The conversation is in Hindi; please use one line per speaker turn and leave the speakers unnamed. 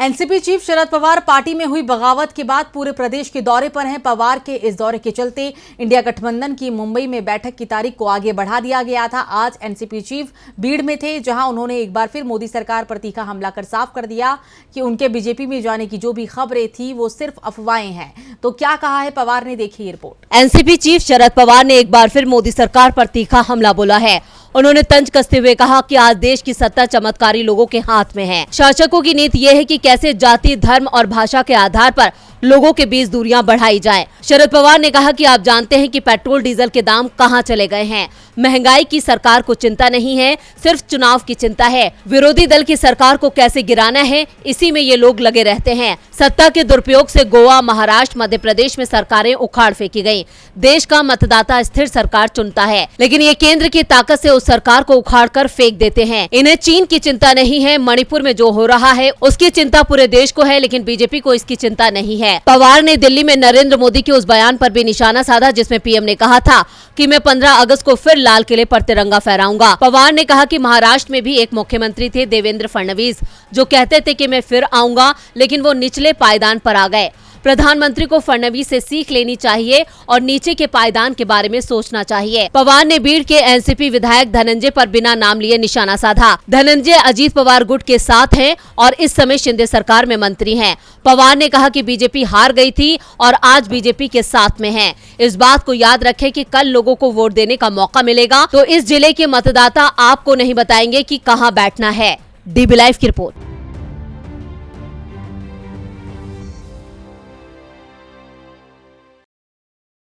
NCP chief Sharad Pawar party में हुई बगावत के बाद पूरे प्रदेश के दौरे पर हैं। पवार के इस दौरे के चलते इंडिया गठबंधन की मुंबई में बैठक की तारीख को आगे बढ़ा दिया गया था। आज एनसीपी चीफ भीड़ में थे, जहां उन्होंने एक बार फिर मोदी सरकार पर तीखा हमला कर साफ कर दिया कि उनके बीजेपी में जाने की जो भी खबरें थी वो सिर्फ अफवाहें हैं। तो क्या कहा है पवार ने, देखिए ये report.
NCP chief Sharad Pawar ने एक बार फिर मोदी सरकार पर तीखा हमला बोला है। उन्होंने तंज कसते हुए कहा कि आज देश की सत्ता चमत्कारी लोगों के हाथ में है। शासकों की नीति ये है कि कैसे जाति, धर्म और भाषा के आधार पर लोगों के बीच दूरियां बढ़ाई जाएं। शरद पवार ने कहा कि आप जानते हैं कि पेट्रोल डीजल के दाम कहां चले गए हैं। महंगाई की सरकार को चिंता नहीं है, सिर्फ चुनाव की चिंता है। विरोधी दल की सरकार को कैसे गिराना है, इसी में ये लोग लगे रहते हैं। सत्ता के दुरुपयोग से गोवा, महाराष्ट्र, मध्य प्रदेश में सरकारें उखाड़ फेंकी गयी। देश का मतदाता स्थिर सरकार चुनता है, लेकिन ये केंद्र की ताकत से उस सरकार को उखाड़ कर फेंक देते हैं। इन्हें चीन की चिंता नहीं है, मणिपुर में जो हो रहा है उसकी चिंता पूरे देश को है, लेकिन बीजेपी को इसकी चिंता नहीं है। पवार ने दिल्ली में नरेंद्र मोदी के उस बयान पर भी निशाना साधा जिसमें पीएम ने कहा था कि मैं 15 अगस्त को फिर लाल किले पर तिरंगा फहराऊंगा। पवार ने कहा कि महाराष्ट्र में भी एक मुख्यमंत्री थे, देवेंद्र फडणवीस, जो कहते थे कि मैं फिर आऊंगा, लेकिन वो निचले पायदान पर आ गए। प्रधानमंत्री को फडणवीस से सीख लेनी चाहिए और नीचे के पायदान के बारे में सोचना चाहिए। पवार ने बीड़ के एनसीपी विधायक धनंजय पर बिना नाम लिए निशाना साधा। धनंजय अजीत पवार गुट के साथ हैं और इस समय शिंदे सरकार में मंत्री हैं। पवार ने कहा कि बीजेपी हार गई थी और आज बीजेपी के साथ में है। इस बात को याद रखें कि कल लोगों को वोट देने का मौका मिलेगा तो इस जिले के मतदाता आपको नहीं बताएंगे कि कहां बैठना है। डीबी लाइव की रिपोर्ट।